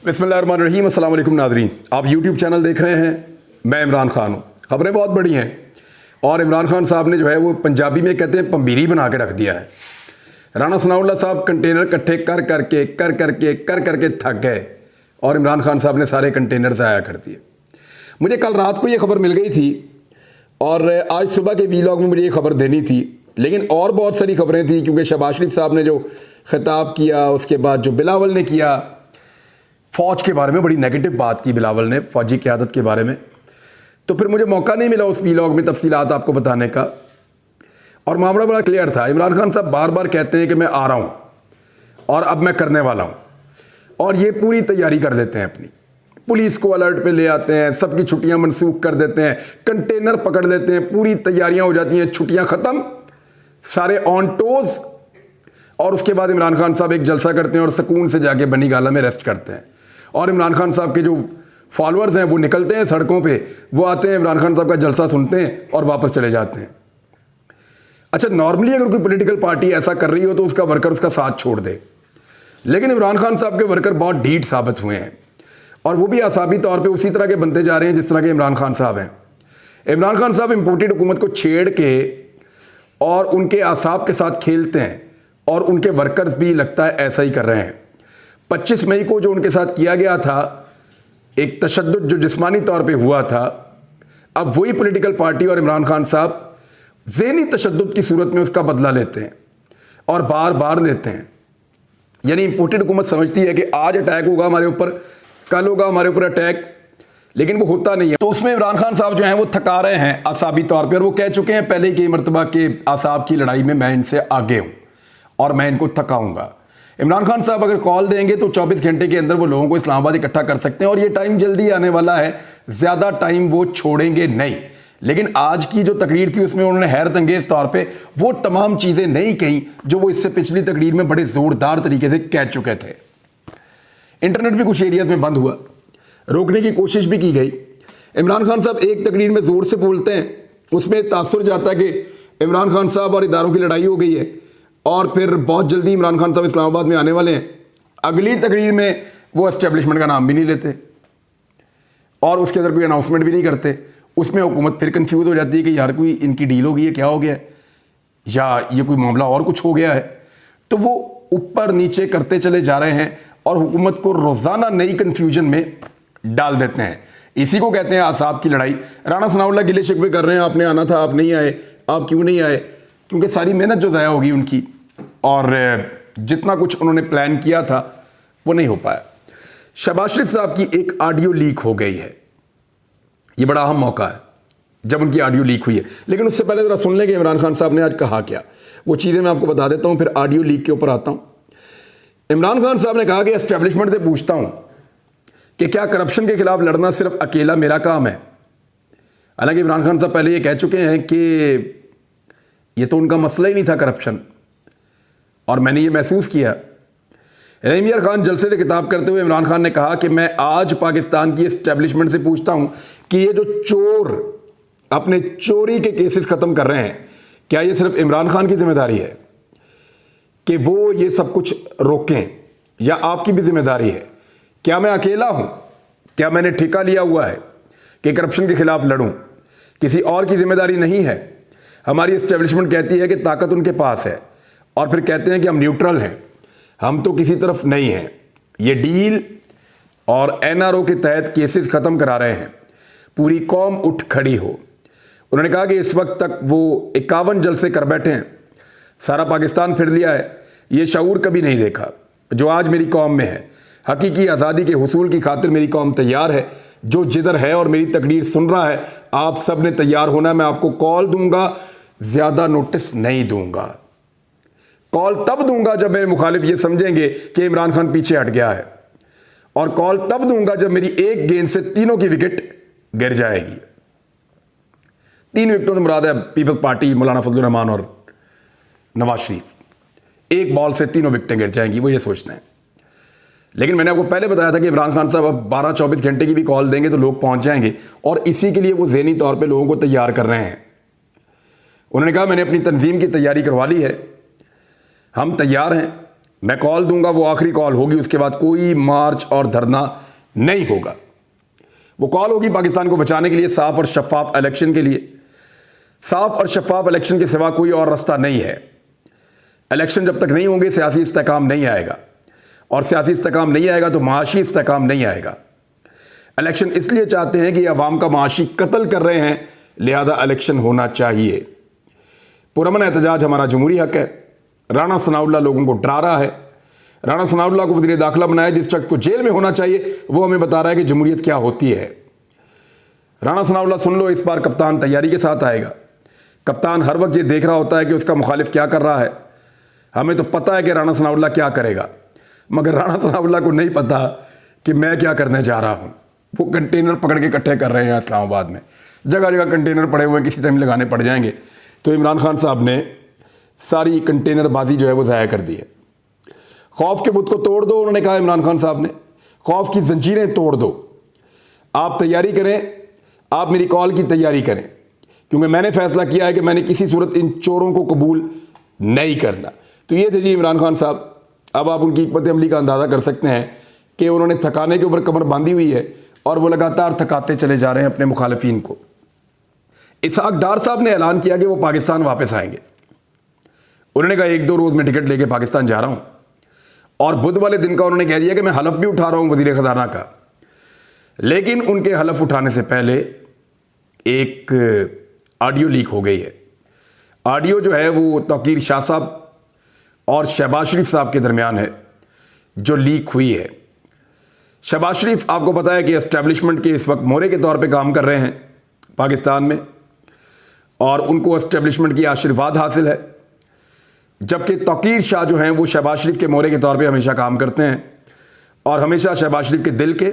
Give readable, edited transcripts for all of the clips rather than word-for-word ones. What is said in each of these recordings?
बिस्मिल्लाहिर्रहमानिर्रहीम। अस्सलाम वालेकुम नाज़रीन, आप यूट्यूब चैनल देख रहे हैं। मैं इमरान खान हूँ। ख़बरें बहुत बड़ी हैं और इमरान खान साहब ने जो है वो पंजाबी में कहते हैं पंबीरी बना के रख दिया है। राणा सनाउल्लाह साहब कंटेनर इकट्ठे कर करके थक गए और इमरान खान साहब ने सारे कंटेनर ज़ाया कर दिए। मुझे कल रात को ये खबर मिल गई थी और आज सुबह के वीलॉग में मुझे ये खबर देनी थी, लेकिन और बहुत सारी खबरें थी क्योंकि शहबाज शरीफ साहब ने जो खिताब किया, उसके बाद जो बिलावल ने किया, फ़ौज के बारे में बड़ी नेगेटिव बात की बिलावल ने, फ़ौजी क़यादत के बारे में, तो फिर मुझे मौका नहीं मिला उस वीलॉग में तफसीलात आपको बताने का। और मामला बड़ा क्लियर था। इमरान खान साहब बार बार कहते हैं कि मैं आ रहा हूँ और अब मैं करने वाला हूँ, और ये पूरी तैयारी कर देते हैं अपनी। पुलिस को अलर्ट पे ले आते हैं, सबकी छुट्टियाँ मनसूख कर देते हैं, कंटेनर पकड़ लेते हैं, पूरी तैयारियाँ हो जाती हैं, छुट्टियाँ ख़त्म, सारे ऑन टोज़। और उसके बाद इमरान खान साहब एक जलसा करते हैं और सुकून से जाके बनी गाला में रेस्ट करते हैं। और इमरान खान साहब के जो फॉलोअर्स हैं वो निकलते हैं सड़कों पे, वो आते हैं, इमरान खान साहब का जलसा सुनते हैं और वापस चले जाते हैं। अच्छा, नॉर्मली अगर कोई पॉलिटिकल पार्टी ऐसा कर रही हो तो उसका वर्कर उसका साथ छोड़ दे, लेकिन इमरान खान साहब के वर्कर बहुत ढीठ साबित हुए हैं और वो भी आसाबी तौर पे उसी तरह के बनते जा रहे हैं जिस तरह के इमरान खान साहब हैं। इमरान खान साहब इम्पोर्टेड हुकूमत को छेड़ के और उनके आसाब के साथ खेलते हैं और उनके वर्कर्स भी लगता है ऐसा ही कर रहे हैं। 25 मई को जो उनके साथ किया गया था, एक तशद्दुद जो जिस्मानी तौर पे हुआ था, अब वही पॉलिटिकल पार्टी और इमरान खान साहब ज़हनी तशद्दुद की सूरत में उसका बदला लेते हैं और बार बार लेते हैं। यानी इम्पोर्टेड हुकूमत समझती है कि आज अटैक होगा हमारे ऊपर, कल होगा हमारे ऊपर अटैक, लेकिन वो होता नहीं है। तो उसमें इमरान खान साहब जो हैं वो थका रहे हैं आसाबी तौर पर, और वो कह चुके हैं पहले की मरतबा के आसाब की लड़ाई में मैं इनसे आगे हूँ और मैं इनको थकाऊंगा। इमरान खान साहब अगर कॉल देंगे तो 24 घंटे के अंदर वो लोगों को इस्लामाबाद इकट्ठा कर सकते हैं और ये टाइम जल्दी आने वाला है, ज़्यादा टाइम वो छोड़ेंगे नहीं। लेकिन आज की जो तकरीर थी उसमें उन्होंने हैरत अंगेज़ तौर पे वो तमाम चीज़ें नहीं कहीं जो वो इससे पिछली तकरीर में बड़े ज़ोरदार तरीके से कह चुके थे। इंटरनेट भी कुछ एरियाज में बंद हुआ, रोकने की कोशिश भी की गई। इमरान खान साहब एक तकरीर में ज़ोर से बोलते हैं, उसमें तासुर जाता है कि इमरान खान साहब और इदारों की लड़ाई हो गई है और फिर बहुत जल्दी इमरान खान साहब इस्लामाबाद में आने वाले हैं। अगली तकरीर में वो एस्टेब्लिशमेंट का नाम भी नहीं लेते और उसके अंदर कोई अनाउंसमेंट भी नहीं करते। उसमें हुकूमत फिर कंफ्यूज हो जाती है कि यार कोई इनकी डील हो गई है, क्या हो गया है, या ये कोई मामला और कुछ हो गया है। तो वो ऊपर नीचे करते चले जा रहे हैं और हुकूमत को रोज़ाना नई कन्फ्यूजन में डाल देते हैं। इसी को कहते हैं आसाब की लड़ाई। राणा सनाउल्लाह गिले शिकवे कर रहे हैं, आपने आना था, आप नहीं आए, आप क्यों नहीं आए? क्योंकि सारी मेहनत जो ज़ाया होगी उनकी और जितना कुछ उन्होंने प्लान किया था वो नहीं हो पाया। शहबाज शरीफ साहब की एक ऑडियो लीक हो गई है, ये बड़ा अहम मौका है जब उनकी ऑडियो लीक हुई है। लेकिन उससे पहले ज़रा सुन लें कि इमरान खान साहब ने आज कहा क्या। वो चीज़ें मैं आपको बता देता हूँ, फिर ऑडियो लीक के ऊपर आता हूँ। इमरान खान साहब ने कहा कि एस्टेब्लिशमेंट से पूछता हूँ कि क्या करप्शन के खिलाफ लड़ना सिर्फ अकेला मेरा काम है। हालांकि इमरान खान साहब पहले ये कह चुके हैं कि ये तो उनका मसला ही नहीं था करप्शन, और मैंने ये महसूस किया। रहीम यार खान जलसे से खिताब करते हुए इमरान खान ने कहा कि मैं आज पाकिस्तान की एस्टेब्लिशमेंट से पूछता हूं कि ये जो चोर अपने चोरी के केसेस ख़त्म कर रहे हैं, क्या ये सिर्फ इमरान खान की जिम्मेदारी है कि वो ये सब कुछ रोकें, या आपकी भी जिम्मेदारी है? क्या मैं अकेला हूं? क्या मैंने ठेका लिया हुआ है कि करप्शन के खिलाफ लड़ूं? किसी और की जिम्मेदारी नहीं है। हमारी एस्टेब्लिशमेंट कहती है कि ताकत उनके पास है और फिर कहते हैं कि हम न्यूट्रल हैं, हम तो किसी तरफ नहीं हैं। ये डील और एनआरओ के तहत केसेस ख़त्म करा रहे हैं, पूरी कौम उठ खड़ी हो। उन्होंने कहा कि इस वक्त तक वो 51 जलसे कर बैठे हैं, सारा पाकिस्तान फिर लिया है, ये शऊर कभी नहीं देखा जो आज मेरी कौम में है। हकीकी आज़ादी के हुसूल की खातिर मेरी कौम तैयार है। जो जिधर है और मेरी तकरीर सुन रहा है, आप सब ने तैयार होना है। मैं आपको कॉल दूंगा, ज़्यादा नोटिस नहीं दूंगा। कॉल तब दूंगा जब मेरे मुखालिफ ये समझेंगे कि इमरान खान पीछे हट गया है, और कॉल तब दूंगा जब मेरी एक गेंद से तीनों की विकेट गिर जाएगी। 3 विकेटों से मुराद है पीपल्स पार्टी, मौलाना फजलुर रहमान और नवाज शरीफ। एक बॉल से तीनों विकेटें गिर जाएंगी, वो ये सोचते हैं। लेकिन मैंने आपको पहले बताया था कि इमरान खान साहब अब 12-24 घंटे की भी कॉल देंगे तो लोग पहुंच जाएंगे, और इसी के लिए वो ज़हनी तौर पे लोगों को तैयार कर रहे हैं। उन्होंने कहा मैंने अपनी तंजीम की तैयारी करवा ली है, हम तैयार हैं, मैं कॉल दूंगा, वो आखिरी कॉल होगी, उसके बाद कोई मार्च और धरना नहीं होगा। वो कॉल होगी पाकिस्तान को बचाने के लिए, साफ और शफाफ इलेक्शन के लिए। साफ और शफाफ इलेक्शन के सिवा कोई और रास्ता नहीं है। इलेक्शन जब तक नहीं होंगे सियासी इस्तेकाम नहीं आएगा, और सियासी इस्तेकाम नहीं आएगा तो माशी इस्तेकाम नहीं आएगा। इलेक्शन इसलिए चाहते हैं कि अवाम का माशी कत्ल कर रहे हैं, लिहाजा इलेक्शन होना चाहिए। पुरअमन एहतजाज हमारा जमहूरी हक है। राणा सनाउल्लाह लोगों को डरा रहा है। राणा सनाउल्लाह को वज़ीर दाखिला बनाया, जिस शख्स को जेल में होना चाहिए वो हमें बता रहा है कि जमहूरियत क्या होती है। राणा सनाउल्लाह सुन लो, इस बार कप्तान तैयारी के साथ आएगा। कप्तान हर वक्त ये देख रहा होता है कि उसका मुखालिफ क्या कर रहा है। हमें तो पता है कि राणा सनाउल्लाह क्या करेगा, मगर राणा सनाउल्लाह को नहीं पता कि मैं क्या करने जा रहा हूँ। वो कंटेनर पकड़ के इकट्ठे कर रहे हैं इस्लामाबाद में, जगह जगह कंटेनर पड़े हुए हैं, किसी टाइम लगाने पड़ जाएंगे। तो इमरान खान साहब ने सारी कंटेनरबाजी जो है वो ज़ाया कर दी है। खौफ के बुत को तोड़ दो, उन्होंने कहा इमरान खान साहब ने, खौफ की जंजीरें तोड़ दो। आप तैयारी करें, आप मेरी कॉल की तैयारी करें, क्योंकि मैंने फैसला किया है कि मैंने किसी सूरत इन चोरों को कबूल नहीं करना। तो ये थे जी इमरान खान साहब। अब आप उनकी हिकमत अमली का अंदाज़ा कर सकते हैं कि उन्होंने थकाने के ऊपर कमर बांधी हुई है और वो लगातार थकाते चले जा रहे हैं अपने मुखालिफिन को। इसहाक डार साहब ने ऐलान किया कि वो पाकिस्तान वापस आएंगे। उन्होंने कहा 1-2 रोज़ में टिकट लेके पाकिस्तान जा रहा हूँ, और बुध वाले दिन का उन्होंने कह दिया कि मैं हलफ भी उठा रहा हूँ वज़ीर ख़ज़ाना का। लेकिन उनके हलफ उठाने से पहले एक ऑडियो लीक हो गई है। ऑडियो जो है वो तौकीर शाह साहब और शहबाज शरीफ साहब के दरमियान है जो लीक हुई है। शहबाज शरीफ आपको पता है कि एस्टेब्लिशमेंट के इस वक्त मोहरे के तौर पे काम कर रहे हैं पाकिस्तान में, और उनको एस्टेब्लिशमेंट की आशीर्वाद हासिल है, जबकि तौकीर शाह जो हैं वो शहबाज शरीफ के मोहरे के तौर पे हमेशा काम करते हैं और हमेशा शहबाज शरीफ के दिल के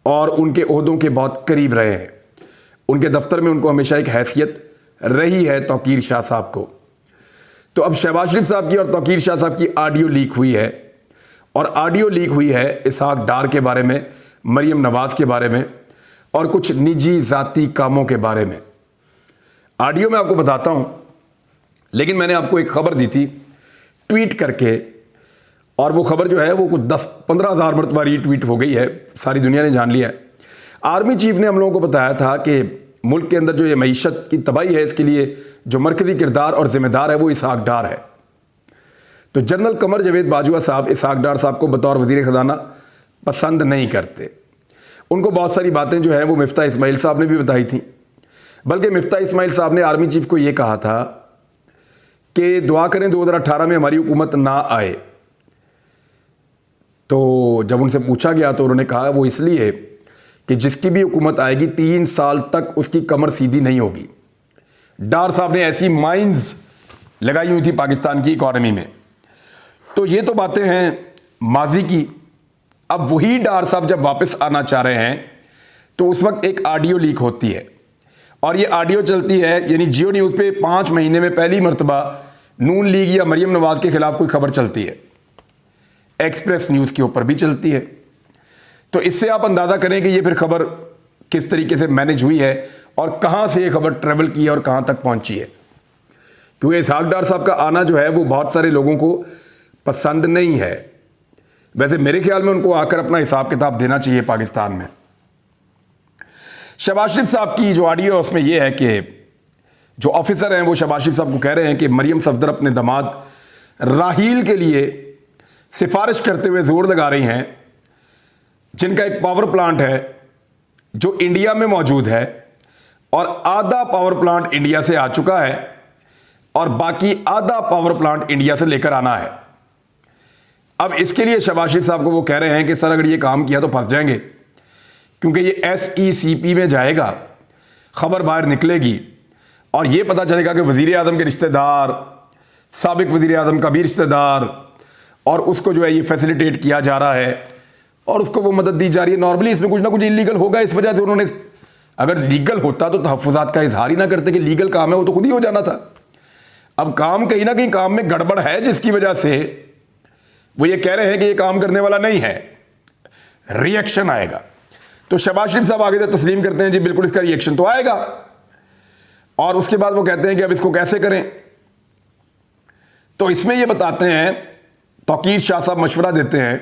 और उनके ओहदों के बहुत करीब रहे हैं। उनके दफ्तर में उनको हमेशा एक हैसियत रही है तौकीर शाह साहब को। तो अब शहबाज शरीफ साहब की और तौकीर शाह साहब की ऑडियो लीक हुई है, और ऑडियो लीक हुई है इसहाक डार के बारे में, मरियम नवाज़ के बारे में और कुछ निजी ज़ाती कामों के बारे में। ऑडियो मैं आपको बताता हूँ, लेकिन मैंने आपको एक खबर दी थी ट्वीट करके, और वो खबर जो है वो कुछ 10-15 हज़ार मरतबा रीट्वीट हो गई है, सारी दुनिया ने जान लिया है। आर्मी चीफ ने हम लोगों को बताया था कि मुल्क के अंदर जो ये मईशत की तबाही है, इसके लिए जो मरकज़ी किरदार और ज़िम्मेदार है वो इसहाक डार है। तो जनरल कमर जावेद बाजवा साहब इसहाक डार साहब को बतौर वज़ीर ख़ज़ाना पसंद नहीं करते। उनको बहुत सारी बातें जो है वो मिफ्ता इस्माइल साहब ने भी बताई थी, बल्कि मिफ्ता इस्माइल साहब ने आर्मी चीफ को ये कहा था कि दुआ करें 2018 में हमारी हुकूमत ना आए। तो जब उनसे पूछा गया तो उन्होंने कहा वो इसलिए कि जिसकी भी हुकूमत आएगी 3 साल तक उसकी कमर सीधी नहीं होगी। डार साहब ने ऐसी माइंस लगाई हुई थी पाकिस्तान की इकॉनमी में। तो ये तो बातें हैं माजी की। अब वही डार साहब जब वापस आना चाह रहे हैं तो उस वक्त एक ऑडियो लीक होती है, और ये ऑडियो चलती है, यानी जियो न्यूज़ पे 5 महीने में पहली मरतबा नून लीग या मरियम नवाज़ के खिलाफ कोई खबर चलती है। एक्सप्रेस न्यूज़ के ऊपर भी चलती है। तो इससे आप अंदाज़ा करें कि ये फिर खबर किस तरीके से मैनेज हुई है और कहाँ से ये खबर ट्रेवल की है और कहाँ तक पहुँची है। क्योंकि इसहाक डार साहब का आना जो है वो बहुत सारे लोगों को पसंद नहीं है। वैसे मेरे ख्याल में उनको आकर अपना हिसाब किताब देना चाहिए पाकिस्तान में। शहबाज शरीफ साहब की जो ऑडियो है उसमें यह है कि जो ऑफिसर हैं वो शहबाज शरीफ साहब को कह रहे हैं कि मरियम सफदर अपने दामाद राहील के लिए सिफारिश करते हुए जोर लगा रही हैं, जिनका एक पावर प्लांट है जो इंडिया में मौजूद है, और आधा पावर प्लांट इंडिया से आ चुका है और बाकी आधा पावर प्लांट इंडिया से लेकर आना है। अब इसके लिए शहबाज शरीफ साहब को वो कह रहे हैं कि सर अगर ये काम किया तो फंस जाएंगे, क्योंकि ये SECP में जाएगा, खबर बाहर निकलेगी और ये पता चलेगा कि वज़ीर आज़म के रिश्तेदार, साबिक वज़ीर आज़म का भी रिश्तेदार, और उसको जो है ये फैसिलिटेट किया जा रहा है और उसको वो मदद दी जा रही है। नॉर्मली इसमें कुछ ना कुछ इलीगल होगा, इस वजह से उन्होंने, अगर लीगल होता तो तहफ़्फ़ुज़ात का इजहार ही ना करते कि लीगल काम है, वो तो खुद ही हो जाना था। अब काम कहीं ना कहीं काम में गड़बड़ है, जिसकी वजह से वो ये कह रहे हैं कि ये काम करने वाला नहीं है, रिएक्शन आएगा। तो शहबाज शरीफ साहब आगे से तस्लीम करते हैं जी बिल्कुल इसका रिएक्शन तो आएगा, और उसके बाद वो कहते हैं कि अब इसको कैसे करें। तो इसमें ये बताते हैं तौकीर शाह साहब मशवरा देते हैं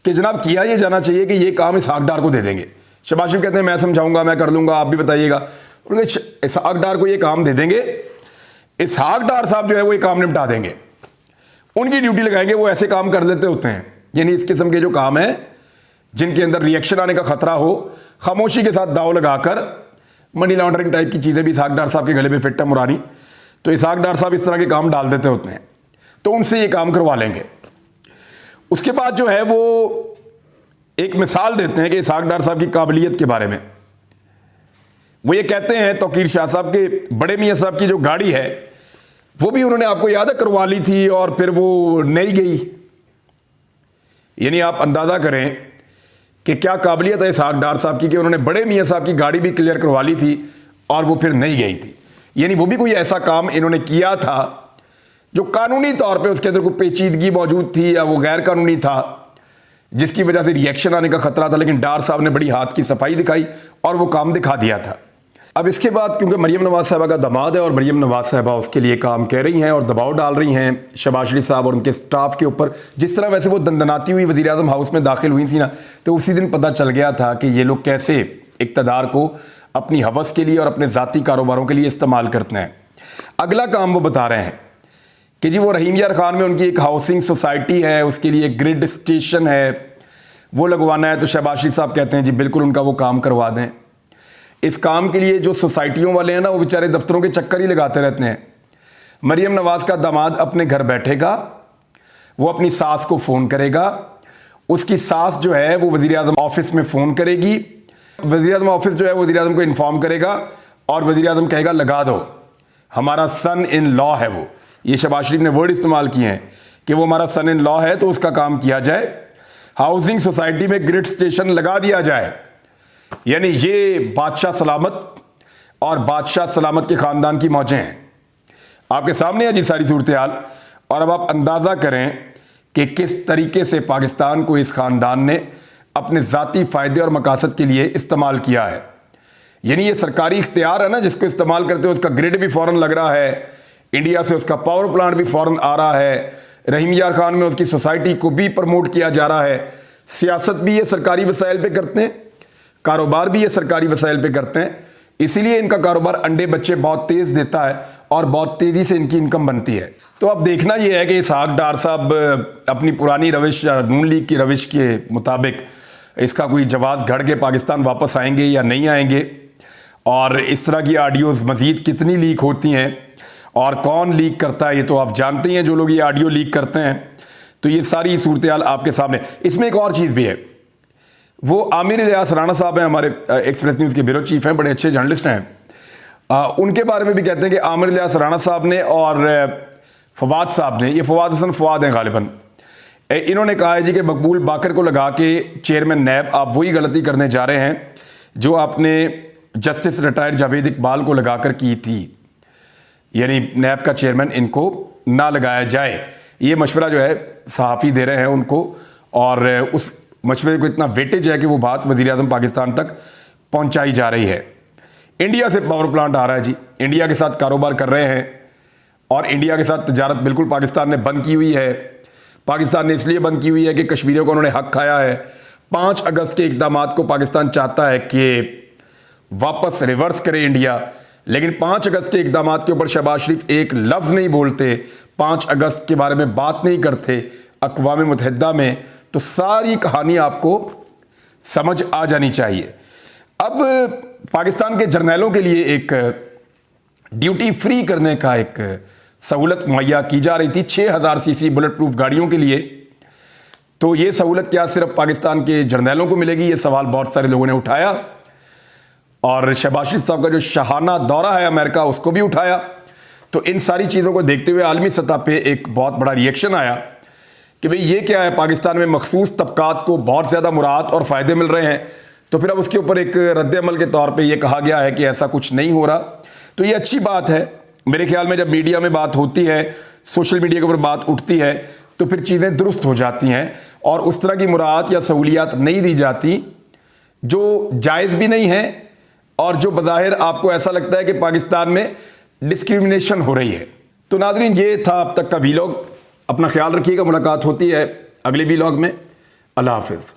कि जनाब किया ये जाना चाहिए कि ये काम इसहाक डार को दे देंगे। शहबाज शरीफ कहते हैं मैं समझाऊंगा, मैं कर लूंगा, आप भी बताइएगा। उनके इसहाक डार को ये काम दे देंगे, इसहाक डार साहब जो है वो ये काम निपटा देंगे, उनकी ड्यूटी लगाएंगे, वो ऐसे काम कर लेते होते हैं। यानी इस किस्म के जो काम है जिनके अंदर रिएक्शन आने का खतरा हो, खामोशी के साथ दाव लगाकर मनी लॉन्ड्रिंग टाइप की चीज़ें भी इसहाक डार साहब के गले में फिट है मुरानी, तो इसहाक डार साहब इस तरह के काम डाल देते होते हैं, तो उनसे ये काम करवा लेंगे। उसके बाद जो है वो एक मिसाल देते हैं कि इसहाक डार साहब की काबिलियत के बारे में। वो ये कहते हैं तौकीर शाह साहब के बड़े मियाँ साहब की जो गाड़ी है वो भी उन्होंने, आपको याद है, करवा ली थी और फिर वो नहीं गई। यानी आप अंदाज़ा करें कि क्या काबिलियत है इसहाक डार साहब की कि उन्होंने बड़े मियाँ साहब की गाड़ी भी क्लियर करवा ली थी और वो फिर नहीं गई थी। यानी वो भी कोई ऐसा काम इन्होंने किया था जो कानूनी तौर पे उसके अंदर कोई पेचीदगी मौजूद थी या वो गैर कानूनी था, जिसकी वजह से रिएक्शन आने का खतरा था, लेकिन डार साहब ने बड़ी हाथ की सफाई दिखाई और वो काम दिखा दिया था। अब इसके बाद क्योंकि मरियम नवाज साहबा का दामाद है और मरियम नवाज साहबा उसके लिए काम कह रही हैं और दबाव डाल रही हैं शहबाज शरीफ साहब और उनके स्टाफ के ऊपर, जिस तरह वैसे वो दंदनाती हुई वज़ीर आज़म हाउस में दाखिल हुई थी ना, तो उसी दिन पता चल गया था कि ये लोग कैसे इक़्तिदार को अपनी हवस के लिए और अपने ज़ाती कारोबारों के लिए इस्तेमाल करते हैं। अगला काम वो बता रहे हैं कि जी वो रहीम यार खान में उनकी एक हाउसिंग सोसाइटी है, उसके लिए ग्रिड स्टेशन है, वो लगवाना है। तो शहबाज शरीफ साहब कहते हैं जी बिल्कुल उनका वो काम करवा दें। इस काम के लिए जो सोसाइटियों वाले हैं ना, वो बेचारे दफ्तरों के चक्कर ही लगाते रहते हैं। मरियम नवाज का दामाद अपने घर बैठेगा, वो अपनी सास को फ़ोन करेगा, उसकी सास जो है वो वज़ीर आज़म ऑफिस में फ़ोन करेगी, वज़ीर आज़म ऑफिस जो है वज़ीर आज़म को इन्फॉर्म करेगा और वज़ीर आज़म कहेगा लगा दो, हमारा सन इन लॉ है वो। ये शहबाज शरीफ ने वर्ड इस्तेमाल किए हैं कि वो हमारा सन इन लॉ है, तो उसका काम किया जाए, हाउसिंग सोसाइटी में ग्रिड स्टेशन लगा दिया जाए। यानी ये बादशाह सलामत और बादशाह सलामत के ख़ानदान की मौजें हैं। आपके सामने है जी सारी सूरत हाल। और अब आप अंदाज़ा करें कि किस तरीके से पाकिस्तान को इस ख़ानदान ने अपने ज़ाती फ़ायदे और मकासद के लिए इस्तेमाल किया है। यानी ये सरकारी इख्तियार है ना, जिसको इस्तेमाल करते हुए उसका ग्रिड भी फ़ौरन लग रहा है, इंडिया से उसका पावर प्लांट भी फ़ौरन आ रहा है, रहीम यार खान में उसकी सोसाइटी को भी प्रमोट किया जा रहा है। सियासत भी ये सरकारी वसाइल पे करते हैं, कारोबार भी ये सरकारी वसाइल पे करते हैं, इसीलिए इनका कारोबार अंडे बच्चे बहुत तेज़ देता है और बहुत तेज़ी से इनकी इनकम बनती है। तो अब देखना ये है कि इसहाक डार साहब अपनी पुरानी रविश या नून लीग की रविश के मुताबिक इसका कोई जवाब घड़ के पाकिस्तान वापस आएंगे या नहीं आएंगे, और इस तरह की ऑडियोज़ मज़ीद कितनी लीक होती हैं और कौन लीक करता है ये तो आप जानते ही हैं, जो लोग ये ऑडियो लीक करते हैं। तो ये सारी सूरत हाल आपके सामने। इसमें एक और चीज़ भी है, वो आमिर इलियास राणा साहब हैं, हमारे एक्सप्रेस न्यूज़ के ब्यूरो चीफ हैं, बड़े अच्छे जर्नलिस्ट हैं। उनके बारे में भी कहते हैं कि आमिर इलियास राणा साहब ने और फवाद साहब ने, ये फवाद हसन फवाद हैं गालिबन, इन्होंने कहा है जी कि मकबूल बाकर को लगा के चेयरमैन नैब आप वही गलती करने जा रहे हैं जो आपने जस्टिस रिटायर्ड जावेद इकबाल को लगाकर की थी। यानी नैब का चेयरमैन इनको ना लगाया जाए, ये मशवरा जो है सहाफ़ी दे रहे हैं उनको, और उस मशवरे को इतना वेटेज है कि वो बात वज़ीर आज़म पाकिस्तान तक पहुंचाई जा रही है। इंडिया से पावर प्लांट आ रहा है जी, इंडिया के साथ कारोबार कर रहे हैं और इंडिया के साथ तजारत बिल्कुल पाकिस्तान ने बंद की हुई है। पाकिस्तान ने इसलिए बंद की हुई है कि कश्मीरियों को उन्होंने हक खाया है। 5 अगस्त के इक़दाम को पाकिस्तान चाहता है कि वापस रिवर्स करे इंडिया, लेकिन 5 अगस्त के इक़दाम के ऊपर शहबाज शरीफ एक लफ्ज़ नहीं बोलते, 5 अगस्त के बारे में बात नहीं करते अक़वाम मुत्तहिदा में, तो सारी कहानी आपको समझ आ जानी चाहिए। अब पाकिस्तान के जर्नैलों के लिए एक ड्यूटी फ्री करने का एक सहूलत मुहैया की जा रही थी 6000 सीसी बुलेट प्रूफ गाड़ियों के लिए। तो ये सहूलत क्या सिर्फ पाकिस्तान के जर्नैलों को मिलेगी, ये सवाल बहुत सारे लोगों ने उठाया, और शहबाज शरीफ साहब का जो शाहाना दौरा है अमेरिका उसको भी उठाया। तो इन सारी चीज़ों को देखते हुए आलमी सतह पे एक बहुत बड़ा रिएक्शन आया कि भाई ये क्या है, पाकिस्तान में मखसूस तबकात को बहुत ज़्यादा मुराद और फ़ायदे मिल रहे हैं। तो फिर अब उसके ऊपर एक रद्द-ए-अमल के तौर पे ये कहा गया है कि ऐसा कुछ नहीं हो रहा। तो ये अच्छी बात है मेरे ख्याल में। जब मीडिया में बात होती है, सोशल मीडिया के ऊपर बात उठती है, तो फिर चीज़ें दुरुस्त हो जाती हैं और उस तरह की मुराद या सहूलियात नहीं दी जाती जो जायज़ भी नहीं है और जो बज़ाहिर आपको ऐसा लगता है कि पाकिस्तान में डिस्क्रिमिनेशन हो रही है। तो नाज़रीन, ये था अब तक का वीलॉग। अपना ख्याल रखिएगा, मुलाकात होती है अगले व्लॉग में। अल्लाह हाफिज़।